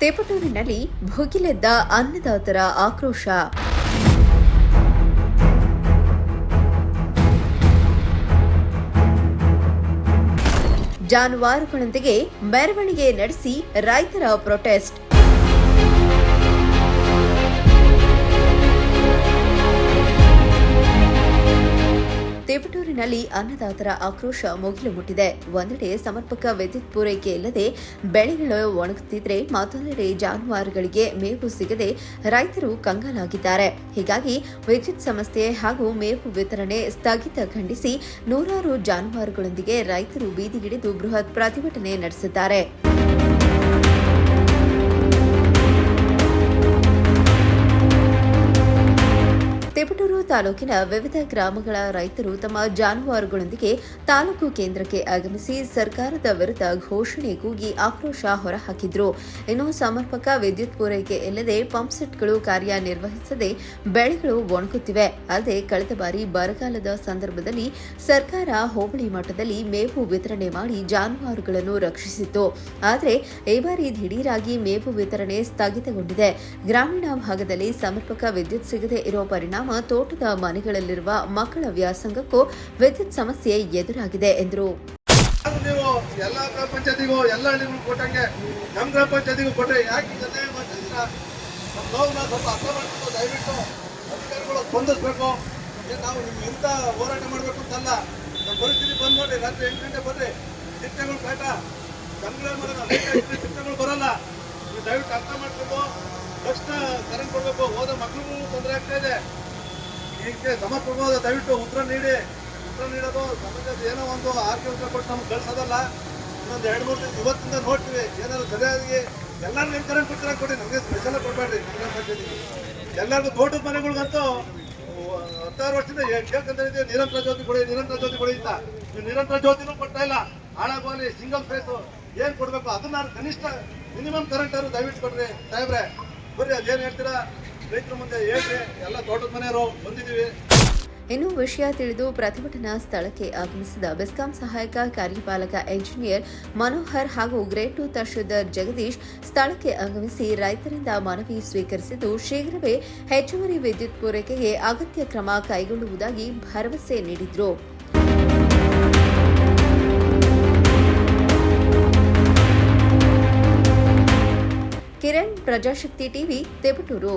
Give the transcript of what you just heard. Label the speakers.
Speaker 1: ತೇಪಟೂರಿನಲ್ಲಿ ಭುಗಿಲೆದ್ದ ಅನ್ನದಾತರ ಆಕ್ರೋಶ. ಜಾನುವಾರುಗಳೊಂದಿಗೆ ಮೆರವಣಿಗೆ ನಡೆಸಿ ರೈತರ ಪ್ರೊಟೆಸ್ಟ್. ತೇಪಟೂರಿನಲ್ಲಿ ಅನ್ನದಾತರ ಆಕ್ರೋಶ ಮುಗಿಲು ಮುಟ್ಟಿದೆ. ಒಂದೆಡೆ ಸಮರ್ಪಕ ವಿದ್ಯುತ್ ಪೂರೈಕೆ ಇಲ್ಲದೆ ಬೆಳೆಗಳು ಒಣಗುತ್ತಿದ್ರೆ, ಮತ್ತೊಂದೆಡೆ ಜಾನುವಾರುಗಳಿಗೆ ಮೇವು ಸಿಗದೆ ರೈತರು ಕಂಗಾಲಾಗಿದ್ದಾರೆ. ಹೀಗಾಗಿ ವಿದ್ಯುತ್ ಸಮಸ್ಯೆ ಹಾಗೂ ಮೇವು ವಿತರಣೆ ಸ್ಥಗಿತ ಖಂಡಿಸಿ ನೂರಾರು ಜಾನುವಾರುಗಳೊಂದಿಗೆ ರೈತರು ಬೀದಿಗಿಳಿದು ಬೃಹತ್ ಪ್ರತಿಭಟನೆ ನಡೆಸಿದ್ದಾರೆ. ತೇಪಟೂರು ತಾಲೂಕಿನ ವಿವಿಧ ಗ್ರಾಮಗಳ ರೈತರು ತಮ್ಮ ಜಾನುವಾರುಗಳೊಂದಿಗೆ ತಾಲೂಕು ಕೇಂದ್ರಕ್ಕೆ ಆಗಮಿಸಿ ಸರ್ಕಾರದ ವಿರುದ್ಧ ಘೋಷಣೆ ಕೂಗಿ ಆಕ್ರೋಶ ಹೊರಹಾಕಿದ್ರು. ಇನ್ನು ಸಮರ್ಪಕ ವಿದ್ಯುತ್ ಪೂರೈಕೆ ಇಲ್ಲದೆ ಪಂಪ್ಸೆಟ್ಗಳು ಕಾರ್ಯನಿರ್ವಹಿಸದೆ ಬೆಳೆಗಳು ಒಣಗುತ್ತಿವೆ. ಅಲ್ಲದೆ ಕಳೆದ ಬಾರಿ ಬರಗಾಲದ ಸಂದರ್ಭದಲ್ಲಿ ಸರ್ಕಾರ ಹೋಬಳಿ ಮಟ್ಟದಲ್ಲಿ ಮೇವು ವಿತರಣೆ ಮಾಡಿ ಜಾನುವಾರುಗಳನ್ನು ರಕ್ಷಿಸಿತ್ತು. ಆದರೆ ಈ ಬಾರಿ ದಿಢೀರಾಗಿ ಮೇವು ವಿತರಣೆ ಸ್ಥಗಿತಗೊಂಡಿದೆ. ಗ್ರಾಮೀಣ ಭಾಗದಲ್ಲಿ ಸಮರ್ಪಕ ವಿದ್ಯುತ್ ಸಿಗದೆ ಇರುವ ಪರಿಣಾಮ ತೋಟದ ಮನೆಗಳಲ್ಲಿರುವ ಮಕ್ಕಳ ವ್ಯಾಸಂಗಕ್ಕೂ ವಿದ್ಯುತ್ ಸಮಸ್ಯೆ ಎದುರಾಗಿದೆ ಎಂದರು.
Speaker 2: ನೀವು ಎಲ್ಲಾ ಗ್ರಾಮ ಪಂಚಾಯತಿಗೂ ಎಲ್ಲ ಹಳ್ಳಿಗಳು ಕೊಟ್ಟಂಗೆ ನಮ್ಮ ಗ್ರಾಮ ಪಂಚಾಯತಿಗೂ ಕೊಟ್ಟರೆ ಯಾಕೆ ನೋವು ಸ್ವಲ್ಪ ಅರ್ಥ ಮಾಡ್ಕೊಂಡು ದಯವಿಟ್ಟು ಅಧಿಕಾರಿಗಳು ಸ್ಪಂದಿಸಬೇಕು. ನಾವು ನಿಮ್ಗೆ ಎಂತ ಹೋರಾಟ ಮಾಡಬೇಕು ಅಂತಲ್ಲ, ನಮ್ಮ ಪರಿಸ್ಥಿತಿ ಬಂದ್ ನೋಡಿ. ರಾತ್ರಿ 8 ಗಂಟೆ ಬರ್ರಿ, ಚಿಟ್ಟೆಗಳು ಕಾಟ ಚಿಟ್ಟೆಗಳು ಬರಲ್ಲ. ನೀವು ದಯವಿಟ್ಟು ಅರ್ಥ ಮಾಡ್ಕೊಂಡು ತಕ್ಷಣ ಕರೆಂಟ್ ಕೊಡಬೇಕು. ಹೋದ ಮಕ್ಕಳಿಗೂ ತೊಂದರೆ ಆಗ್ತಾ ಇದೆ. ಈಗ ಸಮರ್ಪಕವಾದ ದಯವಿಟ್ಟು ಉತ್ತರ ನೀಡೋದು ಸಮಾಜದ ಏನೋ ಒಂದು ಆರ್ಕೆ ಉತ್ತರ ಕೊಟ್ಟು ನಮ್ಗೆ ಕಳ್ಸೋದಲ್ಲ. ಇನ್ನೊಂದು 2-3 ದಿವಸ ಇವತ್ತಿಂದ ನೋಡ್ತೀವಿ. ಏನಾದ್ರು ಸರಿಯಾಗಿ ಎಲ್ಲರಿಗೂ ಏನು ಕರೆಂಟ್ ಕೊಡ್ತೀರ ಕೊಡಿ, ನಮಗೆ ಸ್ಪೆಷಲ್ ಕೊಡಬೇಡ್ರಿ. ಎಲ್ಲರಿಗೂ ತೋಟದ ಮನೆಗಳಿಗಂತೂ 16 ವರ್ಷದಿಂದ ಕೇಳ್ಕೊಂಡ್ರೆ ನಿರಂತರ ಜ್ಯೋತಿ ಕೊಡಿ ಅಂತ. ನೀವು ನಿರಂತರ ಜ್ಯೋತಿನೂ ಕೊಡ್ತಾ ಇಲ್ಲ. ಹಾಳಾಗೋಲಿ ಸಿಂಗಲ್ ಫೇಸು ಏನು ಕೊಡಬೇಕು ಅದನ್ನ ಕನಿಷ್ಠ ಮಿನಿಮಮ್ ಕರೆಂಟ್ ಅವರು ದಯವಿಟ್ಟು ಕೊಡ್ರಿ ಸಾಹೇಬ್ರೆ. ಬರ್ರಿ, ಅದೇನು ಹೇಳ್ತೀರಾ ರೈತರ ಮುಂದೆ ಹೇಳ್ರಿ. ಎಲ್ಲ ತೋಟದ ಮನೆಯವರು ಬಂದಿದ್ದೀವಿ.
Speaker 1: ಇನ್ನು ವಿಷಯ ತಿಳಿದು ಪ್ರತಿಭಟನಾ ಸ್ಥಳಕ್ಕೆ ಆಗಮಿಸಿದ ಬೆಸ್ಕಾಂ ಸಹಾಯಕ ಕಾರ್ಯಪಾಲಕ ಎಂಜಿನಿಯರ್ ಮನೋಹರ್ ಹಾಗೂ ಗ್ರೇಡ್ 2 ತಹಶೀಲ್ದಾರ್ ಜಗದೀಶ್ ಸ್ಥಳಕ್ಕೆ ಆಗಮಿಸಿ ರೈತರಿಂದ ಮನವಿ ಸ್ವೀಕರಿಸಿದ್ದು ಶೀಘ್ರವೇ ಹೆಚ್ಚುವರಿ ವಿದ್ಯುತ್ ಪೂರೈಕೆಗೆ ಅಗತ್ಯ ಕ್ರಮ ಕೈಗೊಳ್ಳುವುದಾಗಿ ಭರವಸೆ ನೀಡಿದರು. ಕಿರಣ್, ಪ್ರಜಾಶಕ್ತಿ ಟಿವಿ, ತೇಪಟೂರು.